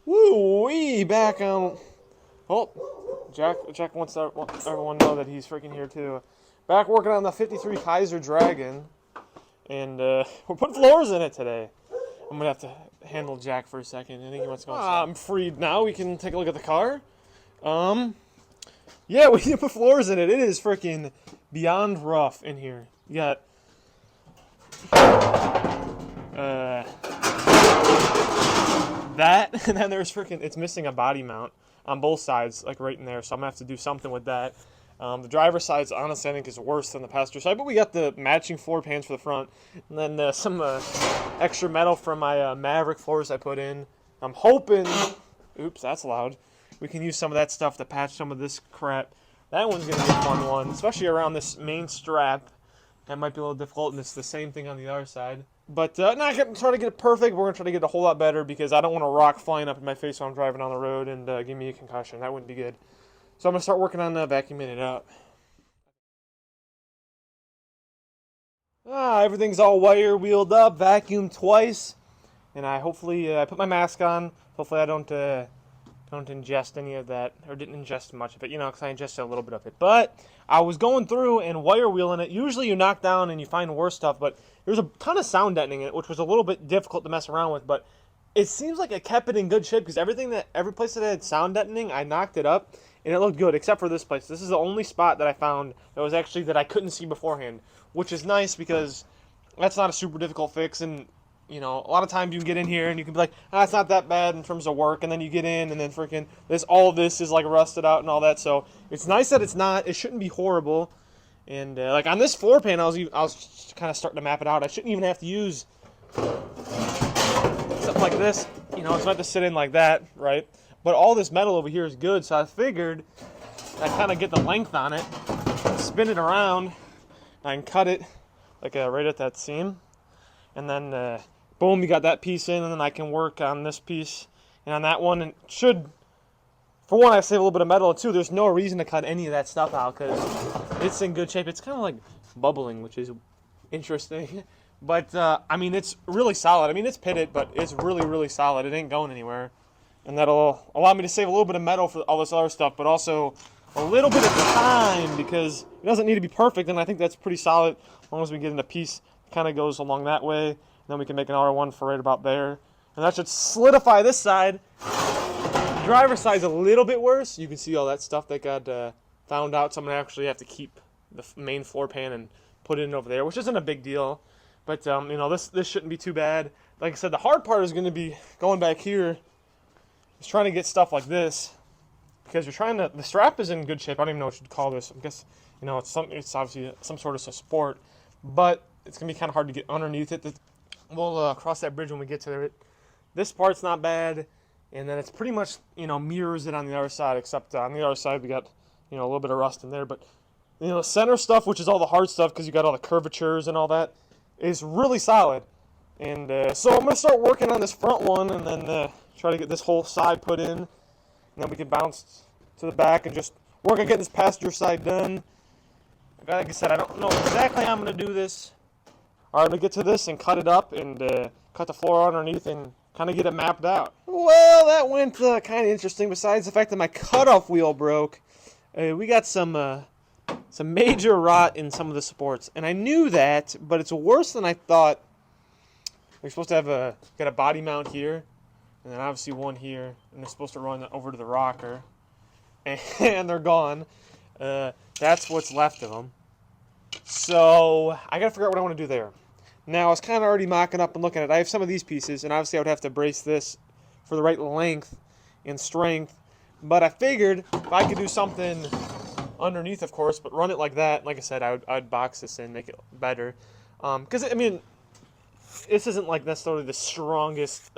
Woo-wee, back on. Oh, Jack wants to want everyone to know that he's freaking here too. Back working on the 53 Kaiser Dragon, and we're putting floors in it today. I'm gonna have to handle Jack for a second. I think he wants to go inside. I'm freed now. We can take a look at the car. Yeah, we can put floors in it. It is freaking beyond rough in here. You got that, and then there's freaking, it's missing a body mount on both sides, like right in there, so I'm gonna have to do something with that. The driver's side's honestly I think is worse than the passenger side, but we got the matching floor pans for the front, and then some extra metal from my Maverick floors I put in. I'm hoping, oops, that's loud, we can use some of that stuff to patch some of this crap. That one's gonna be a fun one, especially around this main strap. That might be a little difficult, and it's the same thing on the other side. But not going to try to get it perfect. We're going to try to get it a whole lot better because I don't want a rock flying up in my face while I'm driving on the road and give me a concussion. That wouldn't be good. So I'm going to start working on vacuuming it up. Everything's all wire wheeled up, vacuumed twice, and I hopefully I put my mask on. Hopefully I don't ingest any of that, or didn't ingest much of it, because I ingested a little bit of it. But I was going through and wire wheeling it. Usually you knock down and you find worse stuff, but there's a ton of sound deadening in it, which was a little bit difficult to mess around with. But it seems like it kept it in good shape because every place that had sound deadening, I knocked it up and it looked good, except for this place. This is the only spot that I found that I couldn't see beforehand, which is nice because that's not a super difficult fix. And a lot of times you can get in here and you can be like, it's not that bad in terms of work, and then you get in and then freaking all this is like rusted out and all that. So it's nice that it shouldn't be horrible. And like on this floor pan, I was kind of starting to map it out. I shouldn't even have to use something like this. It's meant to sit in like that, right? But all this metal over here is good, so I figured I kind of get the length on it, spin it around, I can cut it like right at that seam, and then boom, you got that piece in, and then I can work on this piece and on that one. And for one, I save a little bit of metal, and two, there's no reason to cut any of that stuff out because it's in good shape. It's kind of like bubbling, which is interesting. But, it's really solid. It's pitted, but it's really, really solid. It ain't going anywhere. And that'll allow me to save a little bit of metal for all this other stuff, but also a little bit of time because it doesn't need to be perfect, and I think that's pretty solid as long as we get in a piece that kind of goes along that way. Then we can make another one for right about there. And that should solidify this side. The driver's side's a little bit worse. You can see all that stuff that got found out. So I'm going to actually have to keep the main floor pan and put it in over there, which isn't a big deal. But, this shouldn't be too bad. Like I said, the hard part is going to be going back here. Just trying to get stuff like this. Because the strap is in good shape. I don't even know what you'd call this. I guess, it's obviously some sort of support. But it's going to be kind of hard to get underneath it. We'll cross that bridge when we get to it. This part's not bad, and then it's pretty much, mirrors it on the other side, except on the other side we got, a little bit of rust in there. But, the center stuff, which is all the hard stuff because you got all the curvatures and all that, is really solid. And so I'm going to start working on this front one and then try to get this whole side put in. And then we can bounce to the back and just work on getting this passenger side done. Like I said, I don't know exactly how I'm going to do this. All right, I'm going to get to this and cut it up and cut the floor underneath and kind of get it mapped out. Well, that went kind of interesting. Besides the fact that my cutoff wheel broke, we got some major rot in some of the supports. And I knew that, but it's worse than I thought. We're supposed to have got a body mount here, and then obviously one here, and they're supposed to run over to the rocker. And they're gone. That's what's left of them. So I gotta figure out what I want to do there. Now I was kind of already mocking up and looking at it. I have some of these pieces, and obviously I would have to brace this for the right length and strength. But I figured if I could do something underneath, of course, but run it like that. Like I said, I'd box this in, make it better. Because this isn't like necessarily the strongest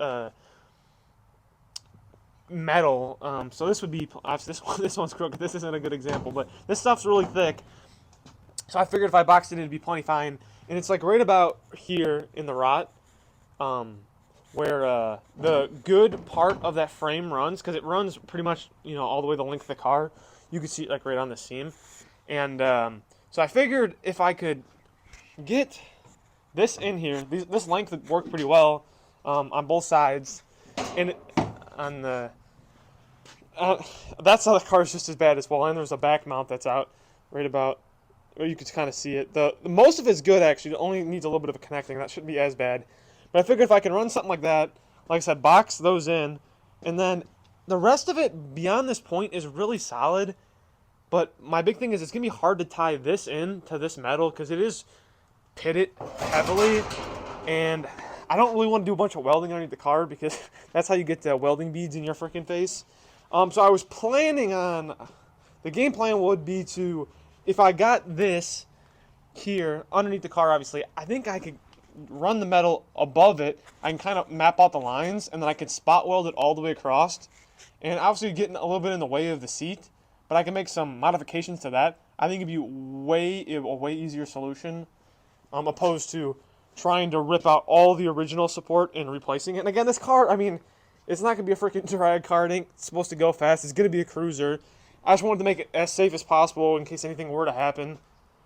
metal. So this would be this one's crooked. This isn't a good example, but this stuff's really thick. So I figured if I boxed it in, it'd be plenty fine. And it's like right about here in the rot, where the good part of that frame runs, because it runs pretty much, all the way the length of the car. You can see it like right on the seam. And so I figured if I could get this in here, this length would work pretty well on both sides. And on the. That side of the car is just as bad as well, and there's a back mount that's out right about. Where you could kind of see it. The most of it's good actually. It only needs a little bit of a connecting. That shouldn't be as bad. But I figured if I can run something like that, like I said, box those in, and then the rest of it beyond this point is really solid. But my big thing is it's gonna be hard to tie this in to this metal because it is pitted heavily, and I don't really want to do a bunch of welding underneath the car because that's how you get the welding beads in your freaking face. So I was planning on, the game plan would be to, if I got this here underneath the car, obviously, I think I could run the metal above it. I can kind of map out the lines, and then I could spot weld it all the way across. And obviously getting a little bit in the way of the seat, but I can make some modifications to that. I think it'd be a way easier solution, opposed to trying to rip out all the original support and replacing it. And again, this car, I mean, it's not going to be a freaking drag car. It ain't supposed to go fast. It's going to be a cruiser. I just wanted to make it as safe as possible in case anything were to happen.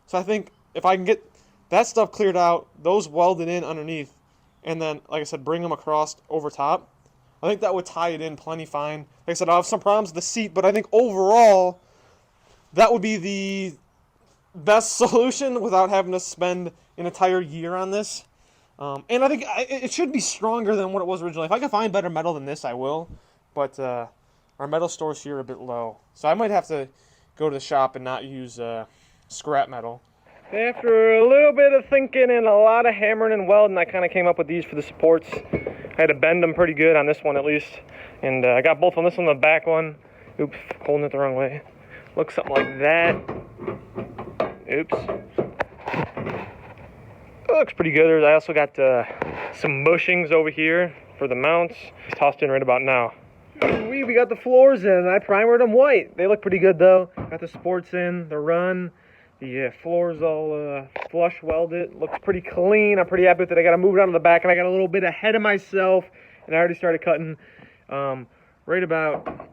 So I think if I can get that stuff cleared out, those welded in underneath, and then, like I said, bring them across over top, I think that would tie it in plenty fine. Like I said, I'll have some problems with the seat, but I think overall, that would be the best solution without having to spend an entire year on this. And I think it should be stronger than what it was originally. If I can find better metal than this, I will. But our metal stores here are a bit low. So I might have to go to the shop and not use scrap metal. After a little bit of thinking and a lot of hammering and welding, I kind of came up with these for the supports. I had to bend them pretty good on this one at least. And I got both on this one and the back one. Oops, holding it the wrong way. Looks something like that. Oops. It looks pretty good. I also got some bushings over here for the mounts. It's tossed in right about now. We got the floors in. I primered them white. They look pretty good though. Got the supports in, the run. The floors all flush welded. Looks pretty clean. I'm pretty happy with it. I got to move it on to the back, and I got a little bit ahead of myself, and I already started cutting right about,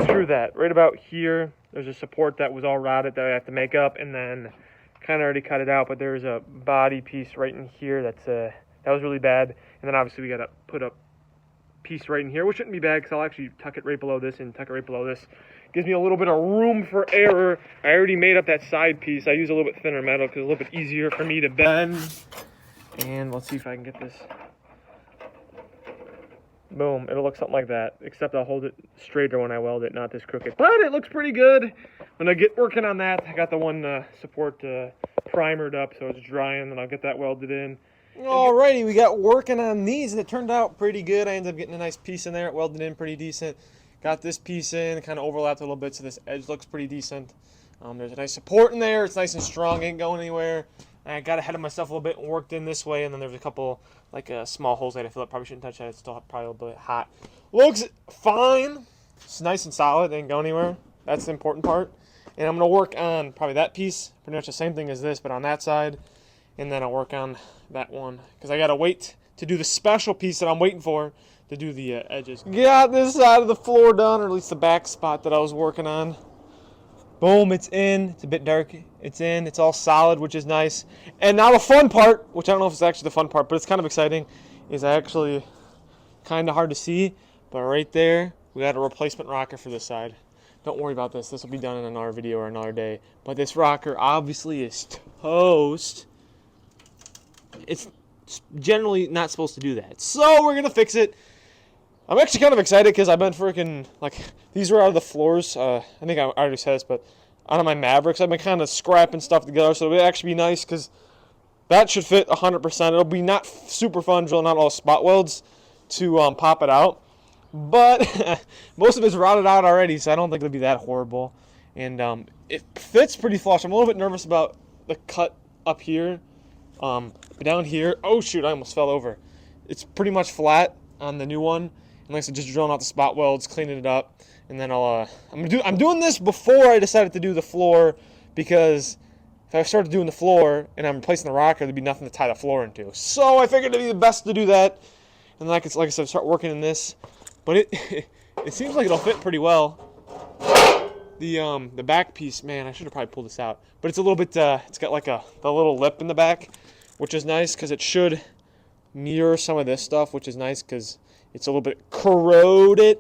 screw that, right about here. There's a support that was all rotted that I have to make up, and then kind of already cut it out, but there's a body piece right in here that was really bad. And then obviously we got to put a piece right in here, which shouldn't be bad because I'll actually tuck it right below this and tuck it right below this. Gives me a little bit of room for error. I already made up that side piece. I use a little bit thinner metal because it's a little bit easier for me to bend. And let's see if I can get this. Boom, it'll look something like that, except I'll hold it straighter when I weld it, not this crooked. But it looks pretty good. When I get working on that, I got the one support primered up, so it's drying, and I'll get that welded in. Alrighty, we got working on these, and it turned out pretty good. I ended up getting a nice piece in there. It welded in pretty decent. Got this piece in, kind of overlapped a little bit, so this edge looks pretty decent. There's a nice support in there. It's nice and strong, ain't going anywhere. I got ahead of myself a little bit and worked in this way, and then there's a couple like small holes that I feel like probably shouldn't touch that. It's still probably a little bit hot. Looks fine. It's nice and solid. It ain't go anywhere. That's the important part. And I'm going to work on probably that piece, pretty much the same thing as this, but on that side. And then I'll work on that one because I got to wait to do the special piece that I'm waiting for to do the edges. Got this side of the floor done, or at least the back spot that I was working on. Boom, it's in. It's a bit dark. It's in. It's all solid, which is nice. And now the fun part, which I don't know if it's actually the fun part, but it's kind of exciting, is actually kind of hard to see. But right there, we got a replacement rocker for this side. Don't worry about this. This will be done in another video or another day. But this rocker obviously is toast. It's generally not supposed to do that. So we're going to fix it. I'm actually kind of excited because I've been freaking, like, these were out of the floors. I think I already said this, but out of my Mavericks, I've been kind of scrapping stuff together. So it'll actually be nice because that should fit 100%. It'll be not super fun drilling out all spot welds to pop it out. But most of it's rotted out already, so I don't think it'll be that horrible. And it fits pretty flush. I'm a little bit nervous about the cut up here. But down here, oh shoot, I almost fell over. It's pretty much flat on the new one. And like I said, just drilling out the spot welds, cleaning it up, and then I'm doing this before I decided to do the floor, because if I started doing the floor and I'm replacing the rocker, there'd be nothing to tie the floor into. So I figured it'd be the best to do that, and then I could, like I said, start working in this. But it seems like it'll fit pretty well. The back piece, man, I should have probably pulled this out, but it's a little bit. It's got like the little lip in the back, which is nice because it should mirror some of this stuff, which is nice because it's a little bit corroded.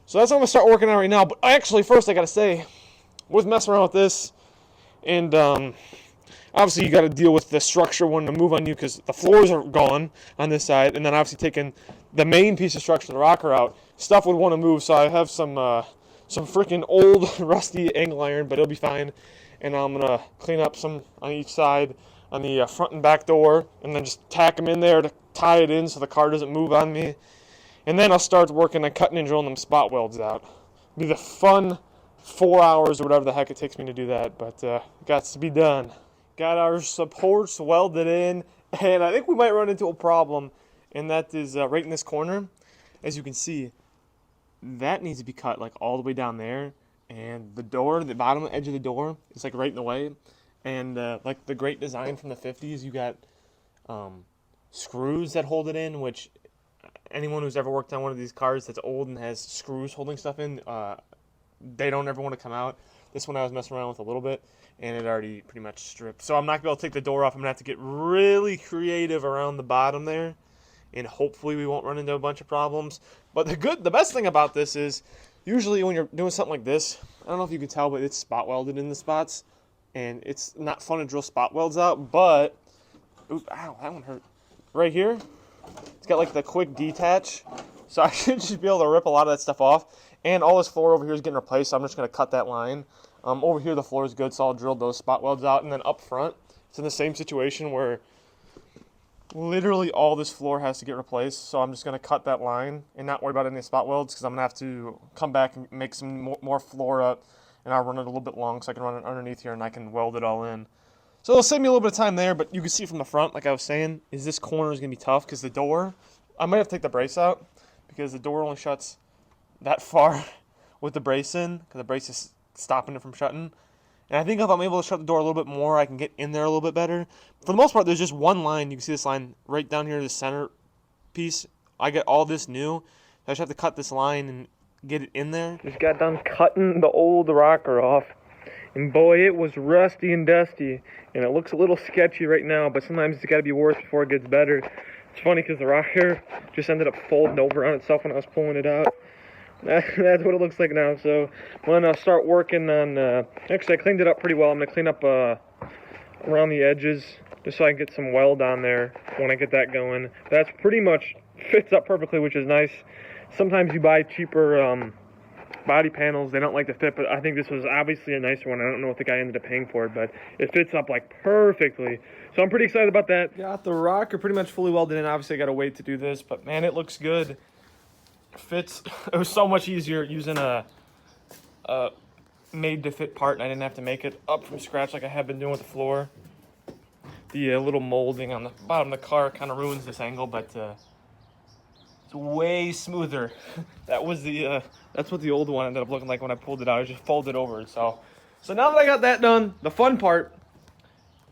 So that's what I'm going to start working on right now. But actually, first I got to say, with messing around with this, and obviously you got to deal with the structure wanting to move on you because the floors are gone on this side, and then obviously taking the main piece of structure, the rocker, out, stuff would want to move. So I have some freaking old rusty angle iron, but it'll be fine. And I'm going to clean up some on each side on the front and back door, and then just tack them in there to tie it in so the car doesn't move on me. And then I'll start working on cutting and drilling them spot welds out. It'll be the fun 4 hours or whatever the heck it takes me to do that, but it got to be done. Got our supports welded in, and I think we might run into a problem, and that is right in this corner. As you can see, that needs to be cut like all the way down there, and the door, the bottom edge of the door is like right in the way. And like the great design from the 50s, you got screws that hold it in, which anyone who's ever worked on one of these cars that's old and has screws holding stuff in, they don't ever want to come out. This one I was messing around with a little bit, and it already pretty much stripped. So I'm not going to be able to take the door off. I'm going to have to get really creative around the bottom there, and hopefully we won't run into a bunch of problems. But the best thing about this is, usually when you're doing something like this, I don't know if you can tell, but it's spot welded in the spots, and it's not fun to drill spot welds out, but, oop, ow, that one hurt. Right here, it's got like the quick detach, so I should just be able to rip a lot of that stuff off. And all this floor over here is getting replaced, so I'm just going to cut that line. Over here the floor is good, so I'll drill those spot welds out. And then up front, it's in the same situation where literally all this floor has to get replaced, so I'm just going to cut that line and not worry about any spot welds, because I'm going to have to come back and make some more floor up, and I'll run it a little bit long so I can run it underneath here and I can weld it all in. So it'll save me a little bit of time there, but you can see from the front, like I was saying, is this corner is going to be tough because the door, I might have to take the brace out because the door only shuts that far with the brace in, because the brace is stopping it from shutting. And I think if I'm able to shut the door a little bit more, I can get in there a little bit better. For the most part, there's just one line. You can see this line right down here, the center piece. I get all this new. I just have to cut this line and get it in there. Just got done cutting the old rocker off. And boy, it was rusty and dusty. And it looks a little sketchy right now, but sometimes it's got to be worse before it gets better. It's funny because the rocker just ended up folding over on itself when I was pulling it out. That's what it looks like now. So I'm going to start working on, actually I cleaned it up pretty well. I'm going to clean up around the edges just so I can get some weld on there when I get that going. That's pretty much fits up perfectly, which is nice. Sometimes you buy cheaper body panels, they don't like to fit, but I think this was obviously a nicer one. I don't know what the guy ended up paying for it, but it fits up like perfectly. So I'm pretty excited about that. Got the rocker pretty much fully welded in. Obviously I got to wait to do this, but man, it looks good. Fits. It was so much easier using a made to fit part, and I didn't have to make it up from scratch like I have been doing with the floor. The little molding on the bottom of the car kind of ruins this angle, but it's way smoother. That was the that's what the old one ended up looking like when I pulled it out. I just folded over. So now that I got that done, the fun part,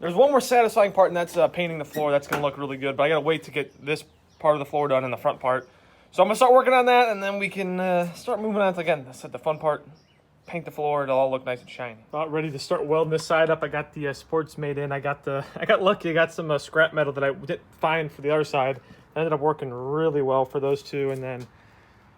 there's one more satisfying part, and that's painting the floor. That's gonna look really good, but I gotta wait to get this part of the floor done in the front part. So I'm gonna start working on that, and then we can start moving on to, again, that's the fun part. Paint the floor, it'll all look nice and shiny. About ready to start welding this side up. I got the supports made in. I got lucky. I got some scrap metal that I didn't find for the other side. I ended up working really well for those two, and then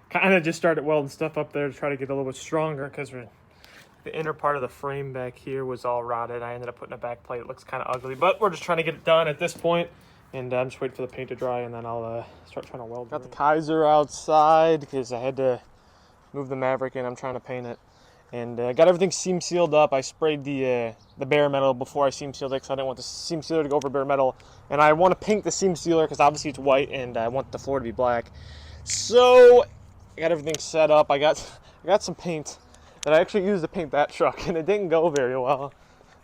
kind of just started welding stuff up there to try to get a little bit stronger, because the inner part of the frame back here was all rotted. I ended up putting a back plate. It looks kind of ugly, but we're just trying to get it done at this point. And I'm just waiting for the paint to dry, and then I'll start trying to weld. Got the Kaiser outside because I had to move the Maverick in. I'm trying to paint it. And got everything seam sealed up. I sprayed the bare metal before I seam sealed it, because I didn't want the seam sealer to go over bare metal. And I want to paint the seam sealer because obviously it's white, and I want the floor to be black. So I got everything set up. I got some paint that I actually used to paint that truck, and it didn't go very well.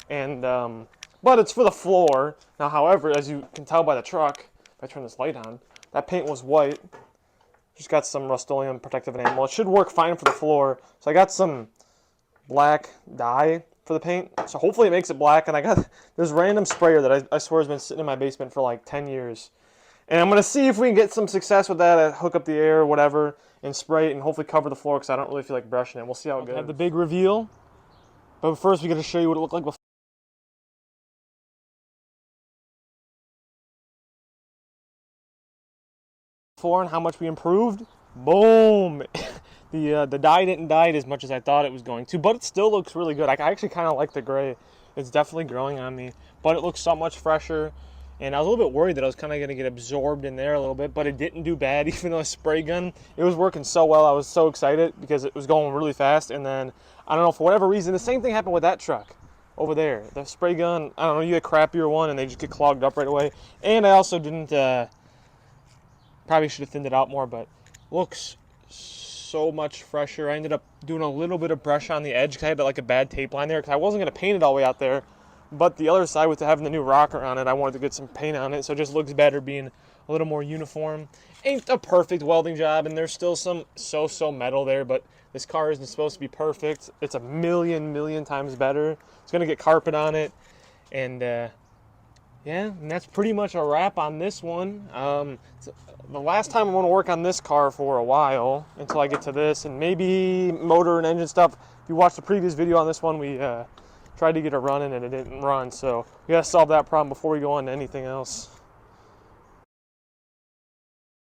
And but it's for the floor. Now, however, as you can tell by the truck, if I turn this light on, that paint was white. Just got some Rust-Oleum protective enamel. It should work fine for the floor. So I got some black dye for the paint. So hopefully it makes it black. And I got this random sprayer that I swear has been sitting in my basement for like 10 years. And I'm going to see if we can get some success with that. Hook up the air or whatever and spray it and hopefully cover the floor, because I don't really feel like brushing it. We'll see how it goes. Have the big reveal. But first we got to show you what it looked like before and how much we improved. Boom. The dye didn't dye it as much as I thought it was going to, but it still looks really good. I actually kind of like the gray. It's definitely growing on me, but it looks so much fresher. And I was a little bit worried that I was kind of going to get absorbed in there a little bit, but it didn't do bad. Even though a spray gun, it was working so well. I was so excited because it was going really fast. And then, I don't know, for whatever reason, the same thing happened with that truck over there. The spray gun, I don't know, you get a crappier one and they just get clogged up right away. And I also didn't, probably should have thinned it out more, but looks so much fresher. I ended up doing a little bit of brush on the edge because I had like a bad tape line there because I wasn't going to paint it all the way out there. But the other side, with having the new rocker on it, I wanted to get some paint on it, so it just looks better being a little more uniform. Ain't a perfect welding job, and there's still some so-so metal there, but this car isn't supposed to be perfect. It's a million times better. It's going to get carpet on it, and yeah, and that's pretty much a wrap on this one. The last time I'm going to work on this car for a while, until I get to this, and maybe motor and engine stuff. If you watched the previous video on this one, we tried to get it running and it didn't run, so we got to solve that problem before we go on to anything else.